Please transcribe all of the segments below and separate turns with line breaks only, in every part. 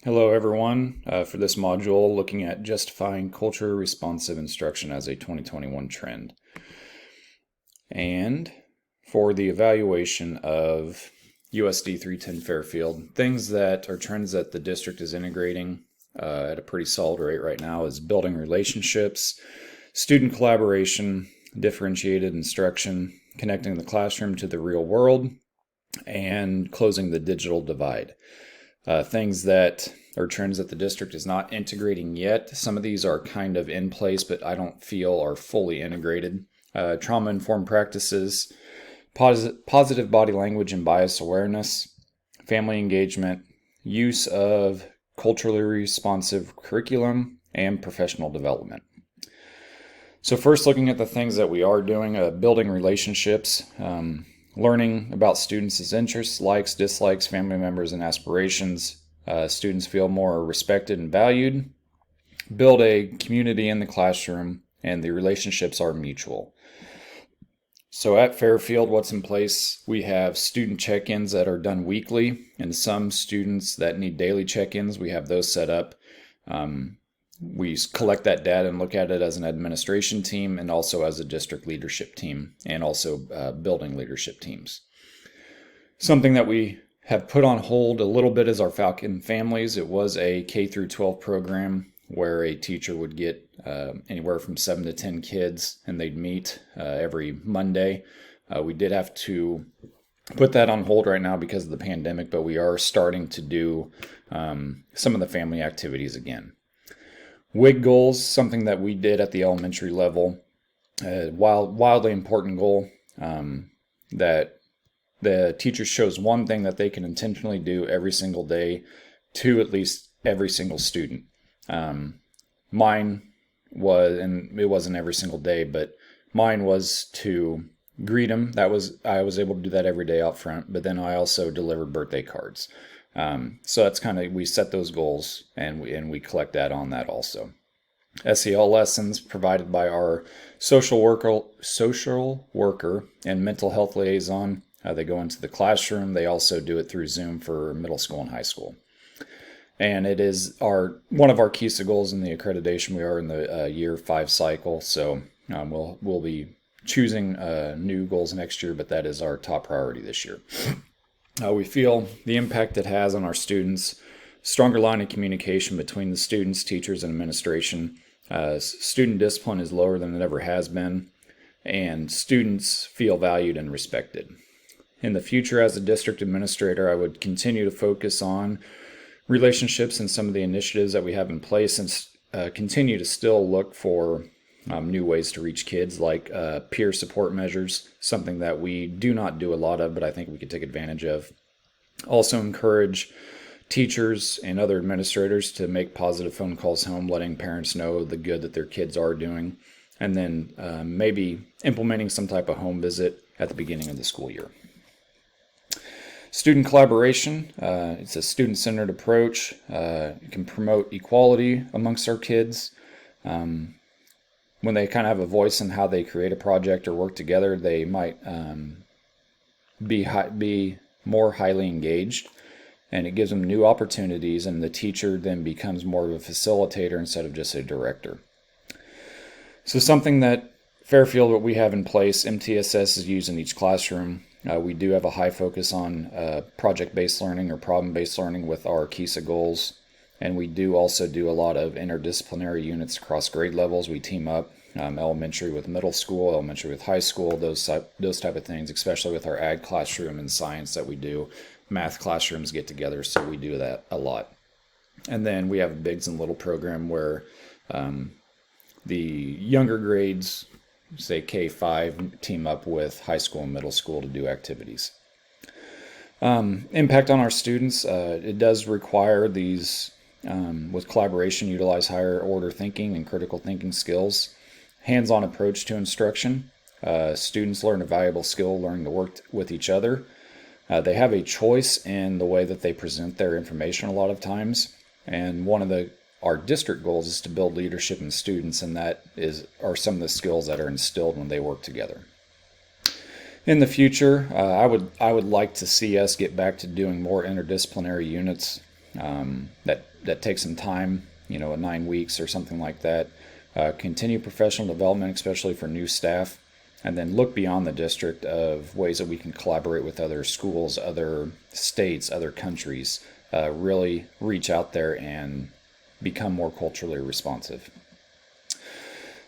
Hello, everyone. For this module, looking at justifying culture responsive instruction as a 2021 trend. And for the evaluation of USD 310 Fairfield, things that are trends that the district is integrating at a pretty solid rate right now is building relationships, student collaboration, differentiated instruction, connecting the classroom to the real world, and closing the digital divide. Things that are trends that the district is not integrating yet. Some of these are kind of in place, but I don't feel are fully integrated. Trauma-informed practices, positive body language and bias awareness, family engagement, use of culturally responsive curriculum, and professional development. So first, looking at the things that we are doing, building relationships, learning about students' interests, likes, dislikes, family members, and aspirations. Students feel more respected and valued. Build a community in the classroom, and the relationships are mutual. So at Fairfield, what's in place? We have student check-ins that are done weekly, and some students that need daily check-ins, we have those set up. We collect that data and look at it as an administration team and also as a district leadership team, and also building leadership teams. Something that we have put on hold a little bit is our Falcon Families. It was a K through 12 program where a teacher would get anywhere from 7 to 10 kids, and they'd meet every Monday. We did have to put that on hold right now because of the pandemic, but we are starting to do some of the family activities again. WIG goals, something that we did at the elementary level, wildly important goal that the teacher shows one thing that they can intentionally do every single day to at least every single student. Mine was, and it wasn't every single day, but mine was to greet them. I was able to do that every day out front, but then I also delivered birthday cards. So that's kind of, we set those goals and we collect that on that also. SEL lessons provided by our social worker and mental health liaison. They go into the classroom. They also do it through Zoom for middle school and high school. And it is one of our KESA goals in the accreditation. We are in the year 5 cycle, so we'll be choosing new goals next year, but that is our top priority this year. We feel the impact it has on our students, stronger line of communication between the students, teachers, and administration. Student discipline is lower than it ever has been, and students feel valued and respected. In the future, as a district administrator, I would continue to focus on relationships and some of the initiatives that we have in place, and continue to still look for new ways to reach kids, like peer support measures, something that we do not do a lot of, but I think we could take advantage of. Also encourage teachers and other administrators to make positive phone calls home, letting parents know the good that their kids are doing, and then maybe implementing some type of home visit at the beginning of the school year. Student collaboration, it's a student-centered approach. It can promote equality amongst our kids. When they kind of have a voice in how they create a project or work together, they might be more highly engaged, and it gives them new opportunities, and the teacher then becomes more of a facilitator instead of just a director. So something that Fairfield, what we have in place, MTSS is used in each classroom. We do have a high focus on project-based learning or problem-based learning with our KESA goals. And we do also do a lot of interdisciplinary units across grade levels. We team up elementary with middle school, elementary with high school, those type of things, especially with our ag classroom and science that we do. Math classrooms get together, so we do that a lot. And then we have a Bigs and Little program where the younger grades, say K-5, team up with high school and middle school to do activities. Impact on our students, it does require these, with collaboration, utilize higher order thinking and critical thinking skills, hands-on approach to instruction. Students learn a valuable skill learning to work with each other. They have a choice in the way that they present their information a lot of times, and one of our district goals is to build leadership in students, and are some of the skills that are instilled when they work together. In the future, I would like to see us get back to doing more interdisciplinary units. that takes some time, 9 weeks or something like that. Continue professional development, especially for new staff, and then look beyond the district of ways that we can collaborate with other schools, other states, other countries. Really reach out there and become more culturally responsive.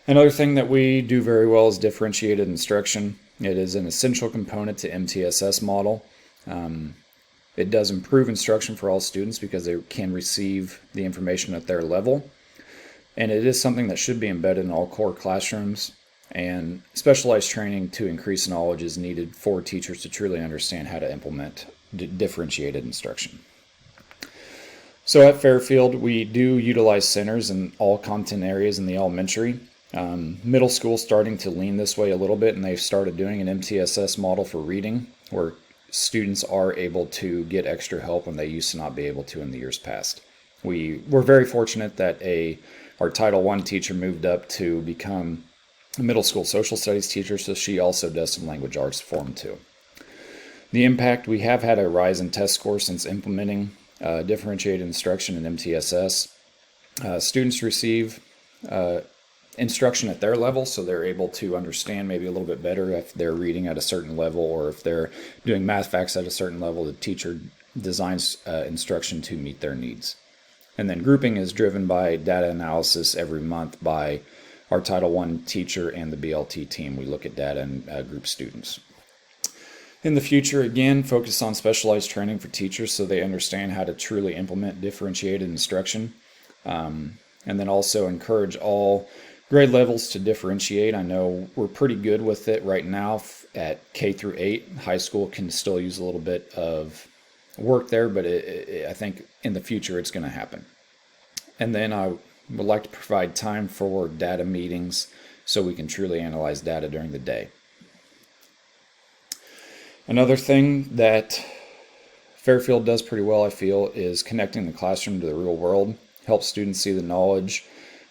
Another thing that we do very well is differentiated instruction. It is an essential component to MTSS model. It does improve instruction for all students because they can receive the information at their level. And it is something that should be embedded in all core classrooms. And specialized training to increase knowledge is needed for teachers to truly understand how to implement differentiated instruction. So at Fairfield, we do utilize centers in all content areas in the elementary. Middle school starting to lean this way a little bit, and they've started doing an MTSS model for reading, where students are able to get extra help when they used to not be able to in the years past. We're very fortunate that our Title I teacher moved up to become a middle school social studies teacher, so she also does some language arts for them too. The impact, we have had a rise in test scores since implementing differentiated instruction in MTSS. Students receive instruction at their level, so they're able to understand maybe a little bit better if they're reading at a certain level, or if they're doing math facts at a certain level. The teacher designs instruction to meet their needs. And then grouping is driven by data analysis every month by our Title I teacher and the BLT team. We look at data and group students. In the future, again, focus on specialized training for teachers so they understand how to truly implement differentiated instruction. And then also encourage all grade levels to differentiate. I know we're pretty good with it right now at K through 8. High school can still use a little bit of work there, but I think in the future it's going to happen. And then I would like to provide time for data meetings so we can truly analyze data during the day. Another thing that Fairfield does pretty well, I feel, is connecting the classroom to the real world. Helps students see the knowledge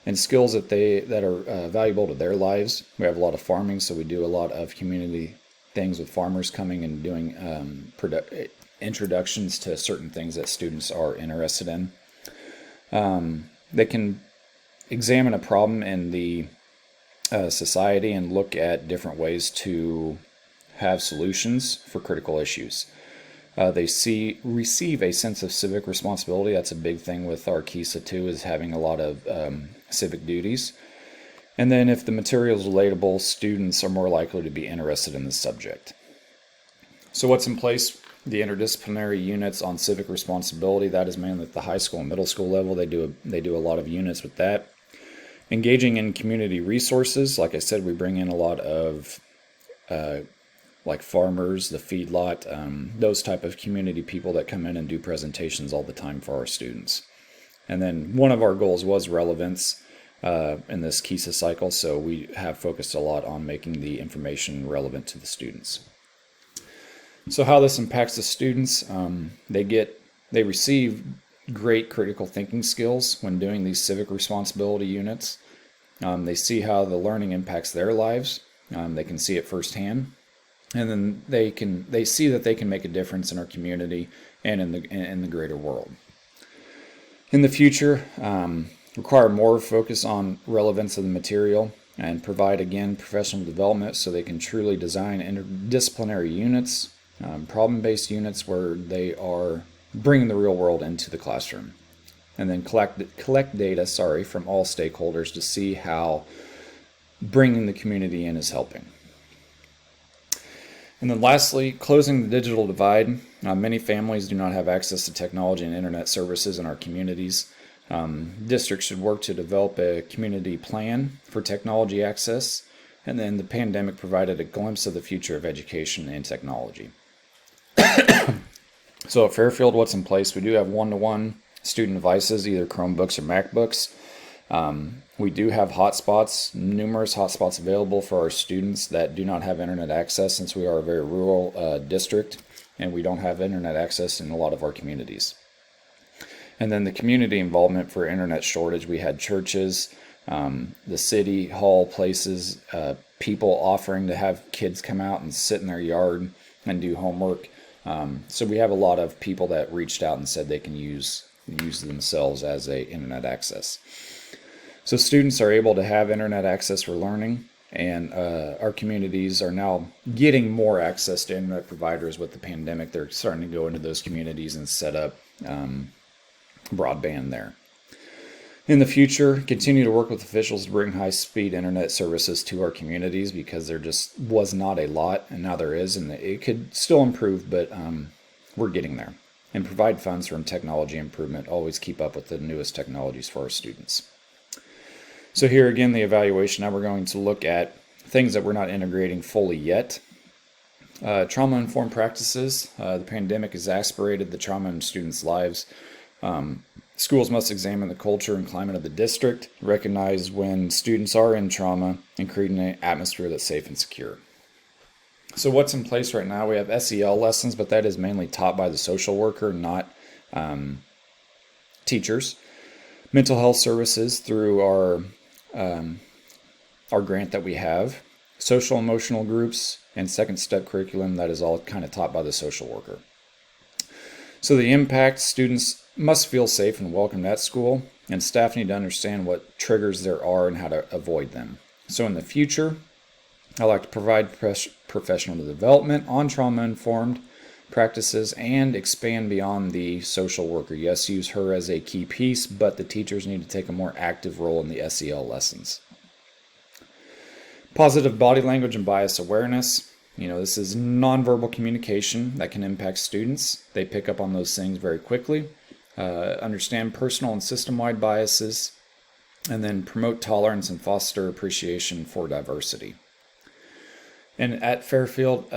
and skills that are valuable to their lives. We have a lot of farming, so we do a lot of community things with farmers coming and doing introductions to certain things that students are interested in. They can examine a problem in the society and look at different ways to have solutions for critical issues. They receive a sense of civic responsibility. That's a big thing with our KISA too, is having a lot of civic duties. And then if the material is relatable, students are more likely to be interested in the subject. So what's in place? The interdisciplinary units on civic responsibility, that is mainly at the high school and middle school level. They do a lot of units with that. Engaging in community resources. Like I said, we bring in a lot of like farmers, the feedlot, those type of community people that come in and do presentations all the time for our students. And then one of our goals was relevance in this KISA cycle, so we have focused a lot on making the information relevant to the students. So how this impacts the students, they receive great critical thinking skills when doing these civic responsibility units. They see how the learning impacts their lives. They can see it firsthand. And then they see that they can make a difference in our community and in the greater world. In the future, require more focus on relevance of the material and provide, again, professional development so they can truly design interdisciplinary units, problem-based units where they are bringing the real world into the classroom. And then collect data from all stakeholders to see how bringing the community in is helping. And then lastly, closing the digital divide. Many families do not have access to technology and internet services in our communities. Districts should work to develop a community plan for technology access, and then the pandemic provided a glimpse of the future of education and technology. So at Fairfield, what's in place? We do have one-to-one student devices, either Chromebooks or MacBooks. We do have hotspots, numerous hotspots available for our students that do not have internet access, since we are a very rural district and we don't have internet access in a lot of our communities. And then the community involvement for internet shortage, we had churches, the city hall places, people offering to have kids come out and sit in their yard and do homework. So we have a lot of people that reached out and said they can use use themselves as a internet access. So students are able to have internet access for learning, and our communities are now getting more access to internet providers with the pandemic. They're starting to go into those communities and set up broadband there. In the future, continue to work with officials to bring high-speed internet services to our communities, because there just was not a lot, and now there is, and it could still improve, but we're getting there. And provide funds from technology improvement. Always keep up with the newest technologies for our students. So here again, the evaluation. Now we're going to look at things that we're not integrating fully yet. Trauma-informed practices. The pandemic exasperated the trauma in students' lives. Schools must examine the culture and climate of the district, recognize when students are in trauma, and create an atmosphere that's safe and secure. So what's in place right now? We have SEL lessons, but that is mainly taught by the social worker, not teachers. Mental health services through our grant that we have. Social emotional groups and second step curriculum, that is all kind of taught by the social worker. So the impact: students must feel safe and welcome at school, and staff need to understand what triggers there are and how to avoid them. So in the future, I like to provide professional development on trauma-informed practices and expand beyond the social worker. Yes, use her as a key piece, but the teachers need to take a more active role in the SEL lessons. Positive body language and bias awareness. This is nonverbal communication that can impact students. They pick up on those things very quickly. Understand personal and system-wide biases, and then promote tolerance and foster appreciation for diversity. And at Fairfield,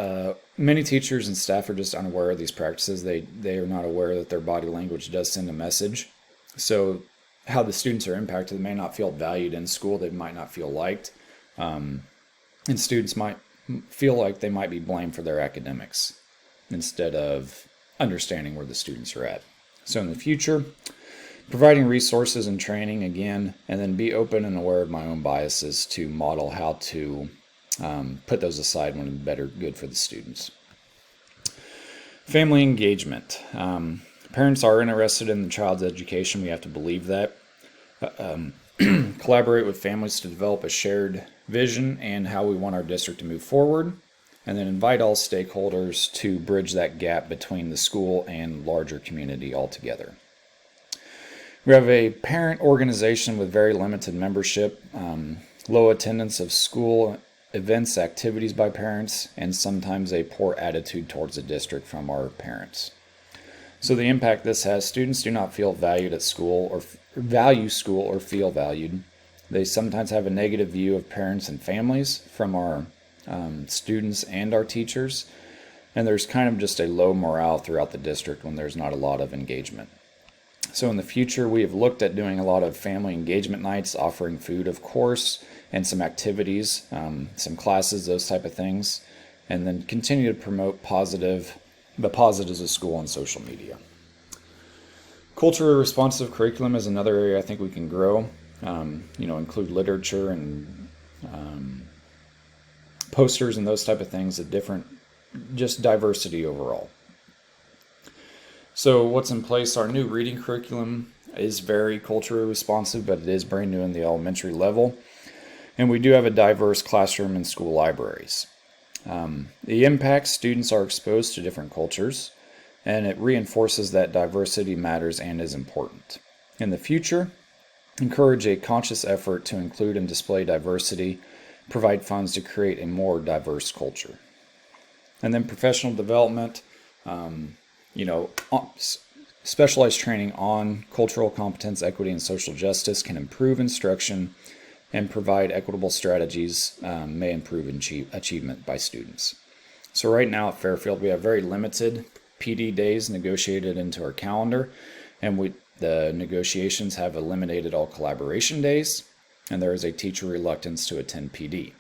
many teachers and staff are just unaware of these practices. They are not aware that their body language does send a message. So how the students are impacted, they may not feel valued in school. They might not feel liked. And students might feel like they might be blamed for their academics instead of understanding where the students are at. So in the future, providing resources and training again, and then be open and aware of my own biases to model how to put those aside when better good for the students. Family engagement. Parents are interested in the child's education. We have to believe that. Collaborate with families to develop a shared vision and how we want our district to move forward. And then invite all stakeholders to bridge that gap between the school and larger community altogether. We have a parent organization with very limited membership, low attendance of school events, activities by parents, and sometimes a poor attitude towards the district from our parents. So the impact this has: students do not feel valued at school or value school or feel valued. They sometimes have a negative view of parents and families from our students and our teachers, and there's kind of just a low morale throughout the district when there's not a lot of engagement. So in the future, we have looked at doing a lot of family engagement nights, offering food, of course, and some activities, some classes, those type of things, and then continue to promote the positives of school on social media. Culturally responsive curriculum is another area I think we can grow. Include literature and posters and those type of things, just diversity overall. So what's in place? Our new reading curriculum is very culturally responsive, but it is brand new in the elementary level. And we do have a diverse classroom and school libraries. The impact: students are exposed to different cultures, and it reinforces that diversity matters and is important. In the future, encourage a conscious effort to include and display diversity, provide funds to create a more diverse culture. And then professional development, specialized training on cultural competence, equity, and social justice can improve instruction and provide equitable strategies, may improve achievement by students. So right now at Fairfield, we have very limited PD days negotiated into our calendar, and the negotiations have eliminated all collaboration days, and there is a teacher reluctance to attend PD.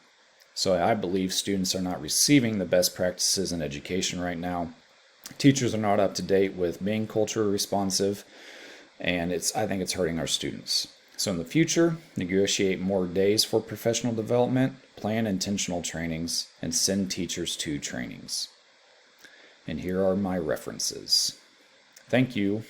So I believe students are not receiving the best practices in education right now. Teachers are not up to date with being culturally responsive, and I think it's hurting our students. So in the future, negotiate more days for professional development, plan intentional trainings, and send teachers to trainings. And here are my references. Thank you.